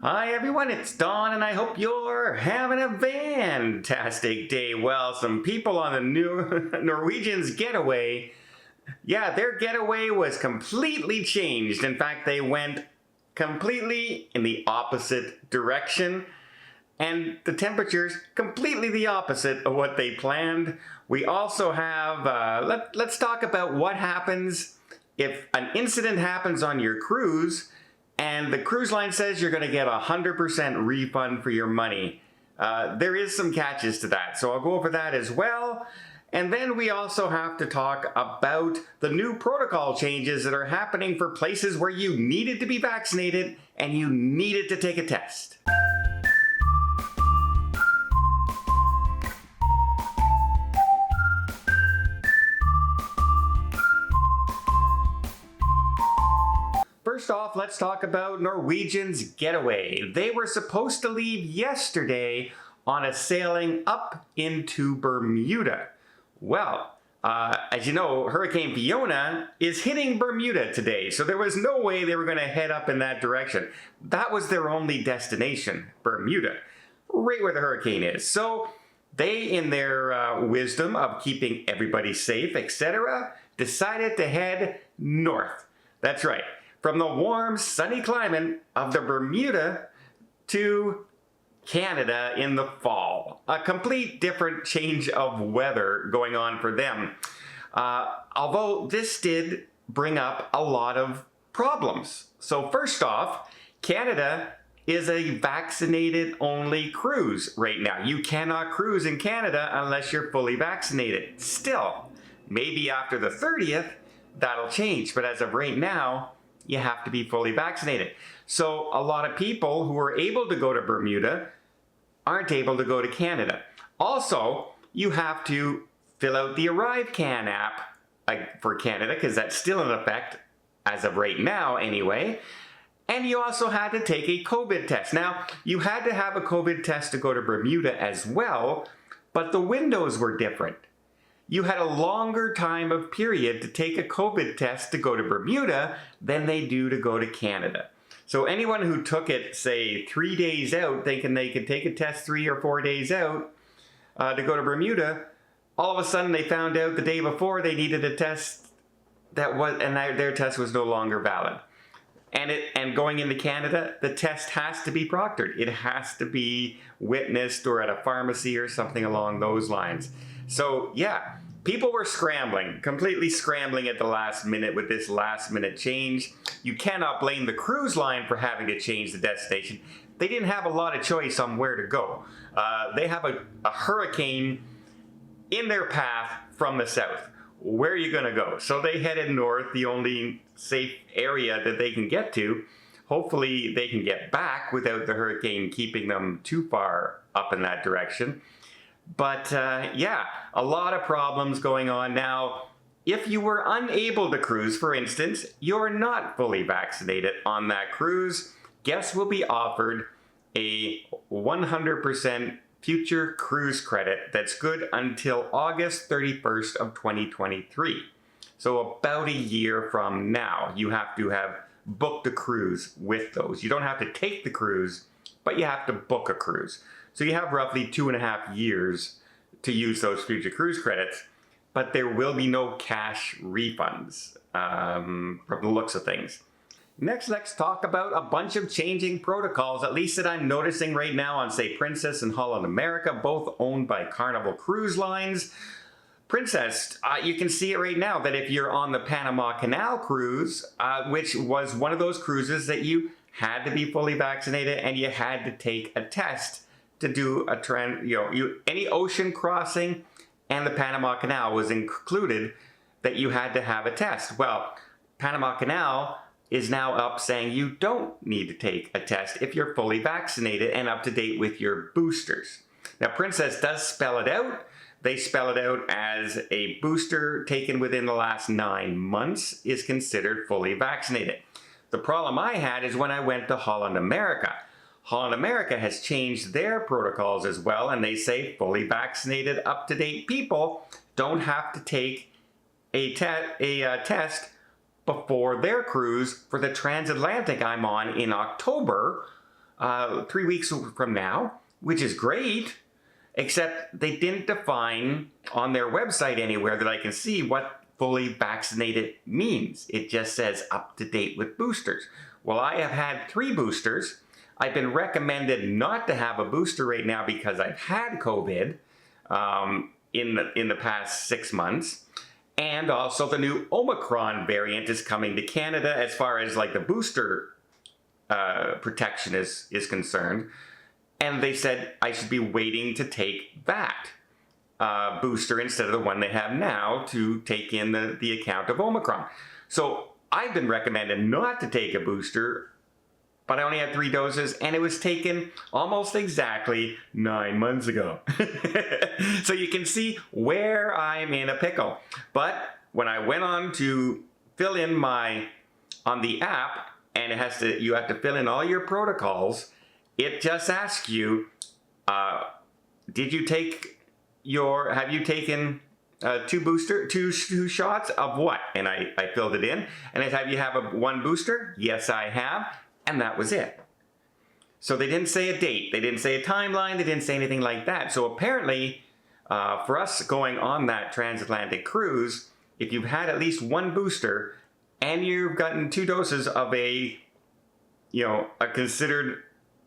Hi everyone, it's Don and I hope you're having a fantastic day. Well, some people on the new Norwegian's Getaway, their getaway was completely changed. In fact, they went completely in the opposite direction and the temperature's completely the opposite of what they planned. We also have, let's talk about what happens if an incident happens on your cruise and the cruise line says you're going to get 100% refund for your money. There is some catches to that, so I'll go over that as well. And then we also have to talk about the new protocol changes that are happening for places where you needed to be vaccinated and you needed to take a test. First off, let's talk about Norwegian's Getaway. They were supposed to leave yesterday on a sailing up into Bermuda. Well, as you know, Hurricane Fiona is hitting Bermuda today, so there was no way they were going to head up in that direction. That was their only destination, Bermuda, right where the hurricane is. So they, in their wisdom of keeping everybody safe, etc., decided to head north. That's right. From the warm, sunny climate of the Bermuda to Canada in the fall. A complete different change of weather going on for them. Although this did bring up a lot of problems. So first off, Canada is a vaccinated-only cruise right now. You cannot cruise in Canada unless you're fully vaccinated. Still, maybe after the 30th, that'll change. But as of right now, you have to be fully vaccinated. So a lot of people who are able to go to Bermuda aren't able to go to Canada. Also, you have to fill out the ArriveCan app for Canada, because that's still in effect as of right now anyway. And you also had to take a COVID test. Now, you had to have a COVID test to go to Bermuda as well, but the windows were different. You had a longer time of period to take a COVID test to go to Bermuda than they do to go to Canada. So anyone who took it, say, 3 days out, thinking they could take a test 3 or 4 days out to go to Bermuda, all of a sudden they found out the day before they needed a test and their test was no longer valid. And going into Canada, the test has to be proctored. It has to be witnessed or at a pharmacy or something along those lines. So yeah, people were scrambling, completely scrambling at the last minute with this last minute change. You cannot blame the cruise line for having to change the destination. They didn't have a lot of choice on where to go. They have a hurricane in their path from the south. Where are you going to go? So they headed north, the only safe area that they can get to. Hopefully they can get back without the hurricane keeping them too far up in that direction. But yeah, a lot of problems going on now. If you were unable to cruise, for instance, you're not fully vaccinated on that cruise, guests will be offered a 100% future cruise credit that's good until August 31st of 2023. So about a year from now, you have to have booked a cruise with those. You don't have to take the cruise, but you have to book a cruise. So you have roughly 2.5 years to use those future cruise credits, but there will be no cash refunds from the looks of things. Next, let's talk about a bunch of changing protocols, at least that I'm noticing right now on, say, Princess and Holland America, both owned by Carnival Cruise Lines. Princess, you can see it right now that if you're on the Panama Canal cruise, which was one of those cruises that you had to be fully vaccinated and you had to take a test to do any ocean crossing, and the Panama Canal was included that you had to have a test. Well, Panama Canal is now up saying you don't need to take a test if you're fully vaccinated and up to date with your boosters. Now, Princess does spell it out. They spell it out as a booster taken within the last 9 months is considered fully vaccinated. The problem I had is when I went to Holland America. Holland America has changed their protocols as well, and they say fully vaccinated, up-to-date people don't have to take a test before their cruise for the transatlantic I'm on in October 3 weeks from now, which is great, except they didn't define on their website anywhere that I can see what fully vaccinated means. It just says up to date with boosters. Well, I have had 3 boosters. I've been recommended not to have a booster right now because I've had COVID in the past 6 months. And also the new Omicron variant is coming to Canada as far as like the booster protection is concerned. And they said I should be waiting to take that booster instead of the one they have now to take in the account of Omicron. So I've been recommended not to take a booster, but I only had 3 doses, and it was taken almost exactly 9 months ago. So you can see where I'm in a pickle. But when I went on to fill in on the app, and you have to fill in all your protocols, it just asks you, have you taken 2 shots of what? And I filled it in, and it said, have you have one booster? Yes, I have. And that was it. So they didn't say a date, they didn't say a timeline, they didn't say anything like that. So apparently, for us going on that transatlantic cruise, if you've had at least 1 booster and you've gotten 2 doses of a considered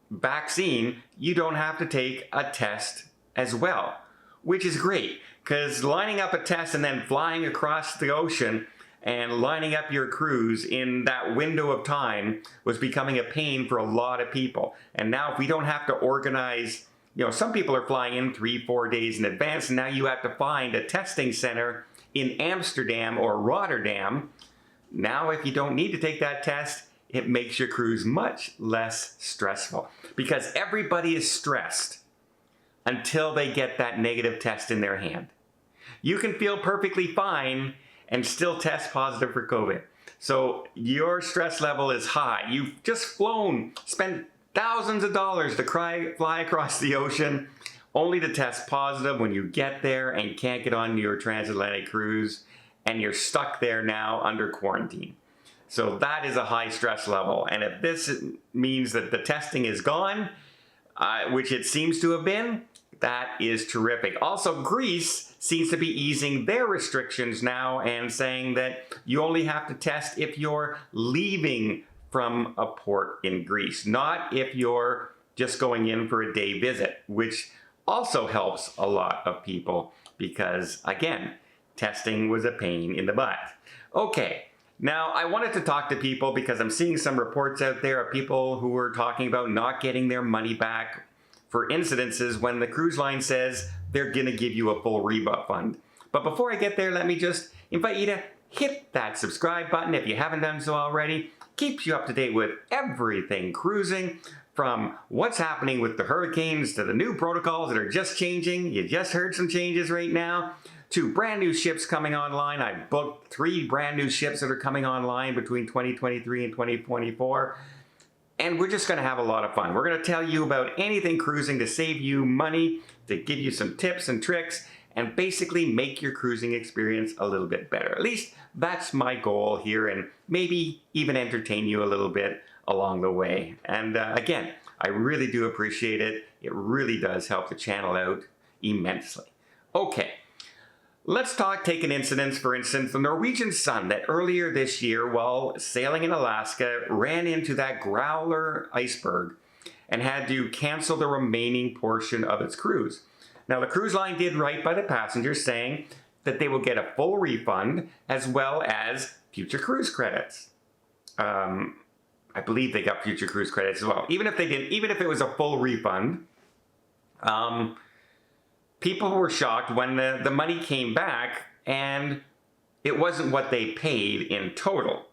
vaccine, you don't have to take a test as well, which is great, because lining up a test and then flying across the ocean and lining up your cruise in that window of time was becoming a pain for a lot of people. And now if we don't have to organize, some people are flying in 3-4 days in advance, and now you have to find a testing center in Amsterdam or Rotterdam. Now if you don't need to take that test, it makes your cruise much less stressful, because everybody is stressed until they get that negative test in their hand. You can feel perfectly fine and still test positive for COVID. So your stress level is high. You've just spent thousands of dollars to fly across the ocean, only to test positive when you get there and can't get on your transatlantic cruise, and you're stuck there now under quarantine. So that is a high stress level. And if this means that the testing is gone, which it seems to have been, that is terrific. Also, Greece seems to be easing their restrictions now and saying that you only have to test if you're leaving from a port in Greece, not if you're just going in for a day visit, which also helps a lot of people because, again, testing was a pain in the butt. Okay, now I wanted to talk to people because I'm seeing some reports out there of people who are talking about not getting their money back for incidences when the cruise line says they're gonna give you a full refund. But before I get there, let me just invite you to hit that subscribe button if you haven't done so already. Keeps you up to date with everything cruising, from what's happening with the hurricanes to the new protocols that are just changing. You just heard some changes right now, to brand new ships coming online. I booked 3 brand new ships that are coming online between 2023 and 2024. And we're just gonna have a lot of fun. We're gonna tell you about anything cruising to save you money, to give you some tips and tricks, and basically make your cruising experience a little bit better. At least that's my goal here, and maybe even entertain you a little bit along the way. And again, I really do appreciate it. It really does help the channel out immensely. Okay. Let's take an incident, for instance, the Norwegian Sun that earlier this year, while sailing in Alaska, ran into that growler iceberg and had to cancel the remaining portion of its cruise. Now, the cruise line did right by the passengers, saying that they will get a full refund as well as future cruise credits. I believe they got future cruise credits as well. Even if they didn't, even if it was a full refund, people were shocked when the money came back and it wasn't what they paid in total.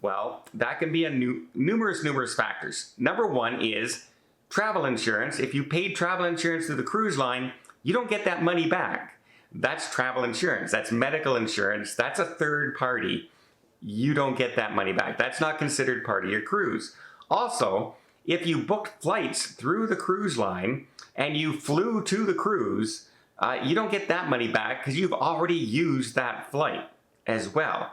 Well, that can be numerous factors. Number one is travel insurance. If you paid travel insurance through the cruise line, you don't get that money back. That's travel insurance. That's medical insurance. That's a third party. You don't get that money back. That's not considered part of your cruise. Also, if you booked flights through the cruise line and you flew to the cruise, you don't get that money back because you've already used that flight as well.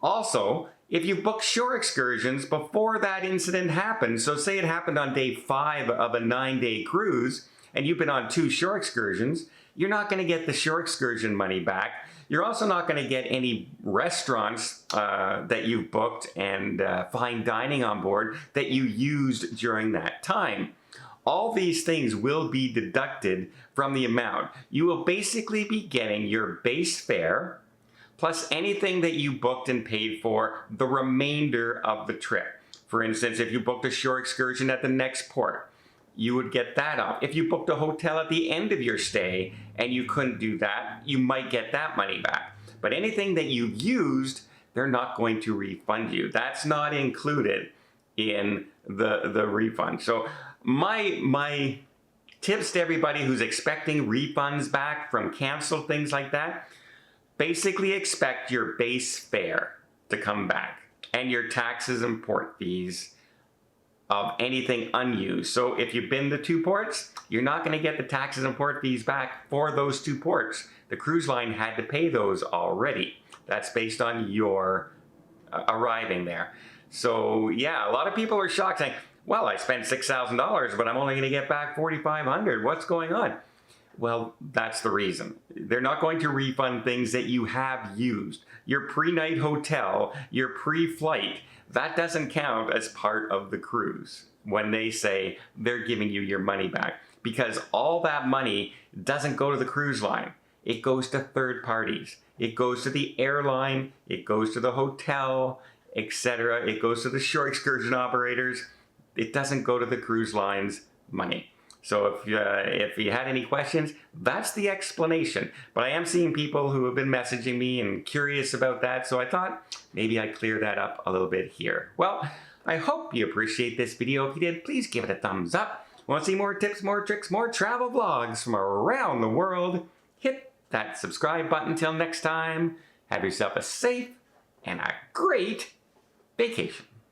Also, If you book shore excursions before that incident happened, so say it happened on day 5 of a 9-day cruise, and you've been on 2 shore excursions, you're not going to get the shore excursion money back. You're also not going to get any restaurants that you've booked and fine dining on board that you used during that time. All these things will be deducted from the amount. You will basically be getting your base fare plus anything that you booked and paid for the remainder of the trip. For instance, if you booked a shore excursion at the next port, you would get that off. If you booked a hotel at the end of your stay and you couldn't do that, you might get that money back. But anything that you've used, they're not going to refund you. That's not included in the refund. So my tips to everybody who's expecting refunds back from canceled things like that, basically expect your base fare to come back and your taxes and port fees of anything unused. So if you've been to 2 ports, you're not going to get the taxes and port fees back for those 2 ports. The cruise line had to pay those already. That's based on your arriving there. So yeah, a lot of people are shocked saying, well, I spent $6,000, but I'm only going to get back $4,500. What's going on? Well, that's the reason. They're not going to refund things that you have used. Your pre-night hotel, your pre-flight, that doesn't count as part of the cruise when they say they're giving you your money back, because all that money doesn't go to the cruise line. It goes to third parties. It goes to the airline. It goes to the hotel, etc. It goes to the shore excursion operators. It doesn't go to the cruise line's money. So if you had any questions, that's the explanation. But I am seeing people who have been messaging me and curious about that, so I thought maybe I'd clear that up a little bit here. Well, I hope you appreciate this video. If you did, please give it a thumbs up. Want to see more tips, more tricks, more travel vlogs from around the world? Hit that subscribe button. Till next time, have yourself a safe and a great vacation.